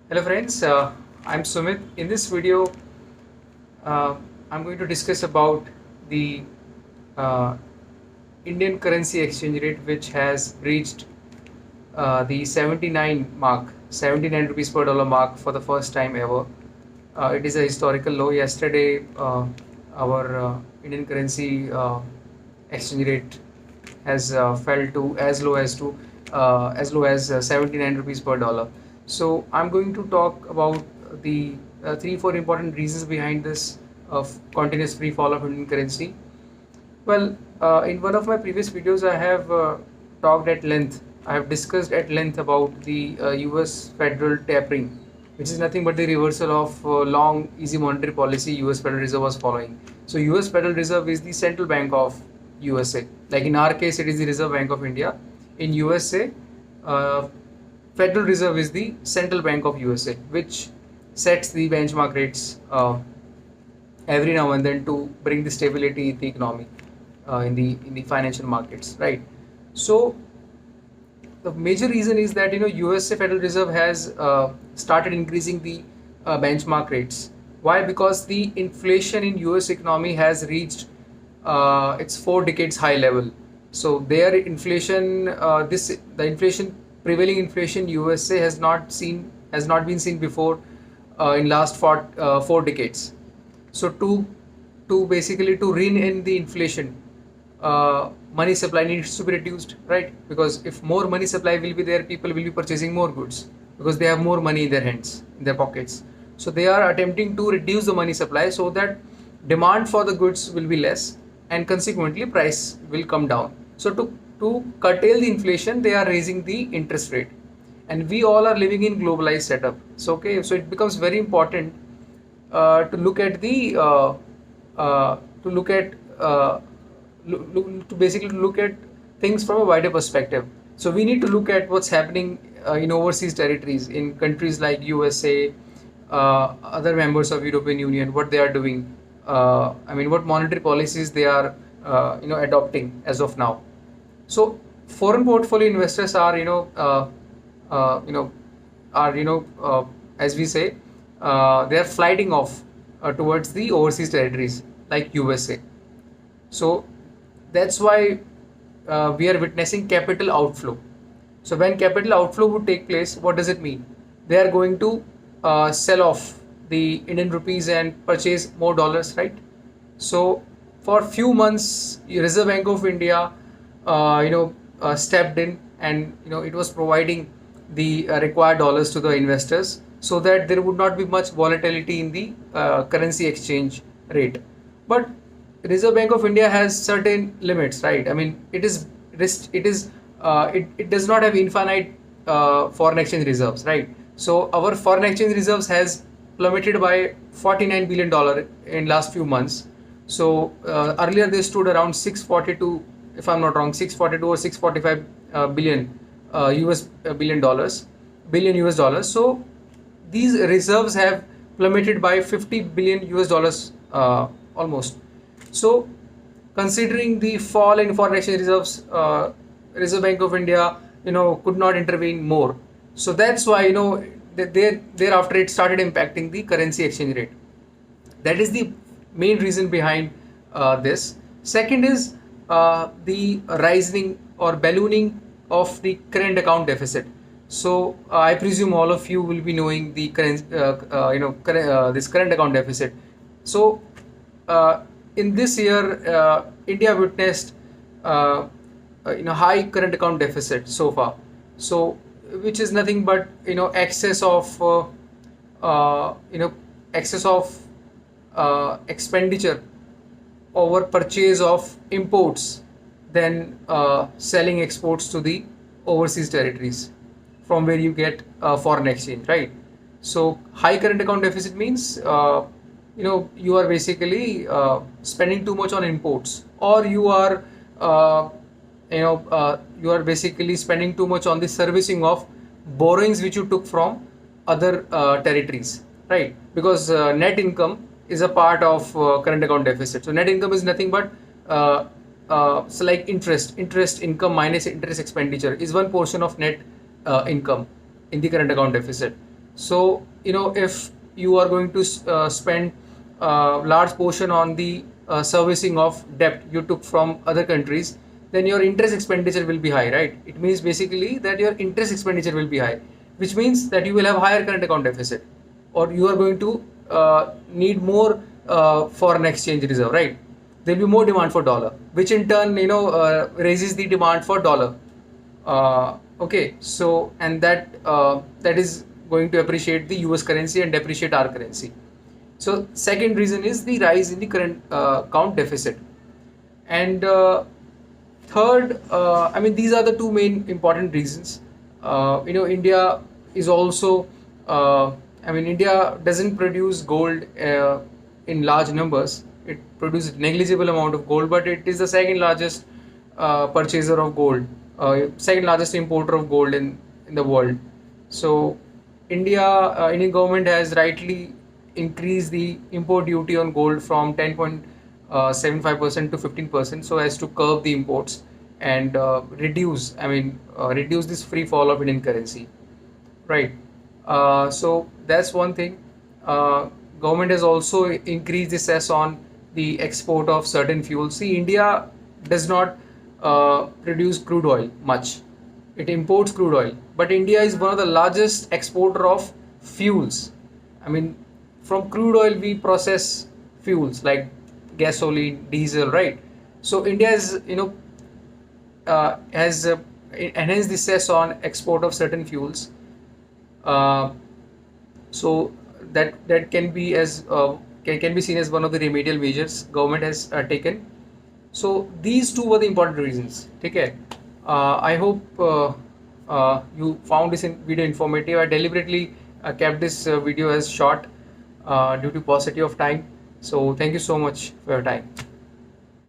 Hello friends, I'm Sumit. In this video, uh, I'm going to discuss about the uh, Indian currency exchange rate, which has reached the 79 mark, 79 rupees per dollar mark for the first time ever. It is a historical low. Yesterday, our Indian currency exchange rate has fell to as low as 79 rupees per dollar. So I'm going to talk about the three four important reasons behind this of continuous free fall of Indian currency. Well, in one of my previous videos, I have talked at length. I have discussed at length about the U.S. federal tapering, which is nothing but the reversal of long, easy monetary policy U.S. Federal Reserve was following. So, U.S. Federal Reserve is the central bank of USA. Like in our case, it is the Reserve Bank of India. In USA, uh, Federal Reserve is the central bank of USA, which sets the benchmark rates every now and then to bring the stability in the economy, in the financial markets, right? So the major reason is that USA Federal Reserve has started increasing the benchmark rates. Why? Because the inflation in US economy has reached its 4 decades high level. So their inflation, this the inflation prevailing inflation USA has not been seen before in last 4 decades. So to basically to rein in the inflation, money supply needs to be reduced, right? Because if more money supply will be there, people will be purchasing more goods because they have more money in their hands, in their pockets. So they are attempting to reduce the money supply so that demand for the goods will be less and consequently price will come down. So to curtail the inflation, they are raising the interest rate, and we all are living in globalized setup. So okay, so it becomes very important to look at the to look at to basically look at things from a wider perspective. So we need to look at what's happening in overseas territories, in countries like USA, other members of European Union, what they are doing. I mean, what monetary policies they are adopting as of now. So foreign portfolio investors are uh, you know are as we say, they are flighting off towards the overseas territories like USA. So that's why we are witnessing capital outflow. So when capital outflow would take place, what does it mean? They are going to sell off the Indian rupees and purchase more dollars, right? So for few months, Reserve Bank of India, stepped in, and it was providing the required dollars to the investors so that there would not be much volatility in the currency exchange rate. But Reserve Bank of India has certain limits, right? I mean, it does not have infinite foreign exchange reserves, right? So our foreign exchange reserves has plummeted by $49 billion in last few months. So earlier they stood around 642, if I'm not wrong, 642 or 645 billion US billion dollars, billion US dollars. So these reserves have plummeted by 50 billion US dollars almost. So, considering the fall in foreign exchange reserves, Reserve Bank of India, could not intervene more. So that's why thereafter it started impacting the currency exchange rate. That is the main reason behind this. Second is the rising or ballooning of the current account deficit. So I presume all of you will be knowing the this current account deficit. So uh, in this year, India witnessed high current account deficit so far. So which is nothing but excess of you know excess of expenditure over purchase of imports than selling exports to the overseas territories from where you get foreign exchange, right? So high current account deficit means you are basically spending too much on imports, or uh, you are basically spending too much on the servicing of borrowings which you took from other territories, right? Because net income is a part of current account deficit. So net income is nothing but so like interest income minus interest expenditure is one portion of net income in the current account deficit. So if you are going to spend a large portion on the servicing of debt you took from other countries, then your interest expenditure will be high, right? It means basically that your interest expenditure will be high, which means that you will have higher current account deficit, or you are going to need more foreign exchange reserve, right? There will be more demand for dollar, which in turn raises the demand for dollar. Okay, so and that is going to appreciate the US currency and depreciate our currency. So second reason is the rise in the current account deficit. And third, I mean, these are the two main important reasons. India is also, I mean, India doesn't produce gold in large numbers. It produces negligible amount of gold, but it is the second largest purchaser of gold, second largest importer of gold in the world. So Indian government has rightly increased the import duty on gold from 10.75% to 15%, so as to curb the imports and reduce this free fall of Indian currency, right? So that's one thing. Government has also increased the cess on the export of certain fuels. See, India does not produce crude oil much. It imports crude oil, but India is one of the largest exporter of fuels. I mean, from crude oil we process fuels like gasoline, diesel, right? So India is has enhanced the cess on export of certain fuels. Uh, so that can be can be seen as one of the remedial measures government has taken. So these two were the important reasons. Okay. I hope you found this video informative. I deliberately kept this video as short due to paucity of time. So thank you so much for your time.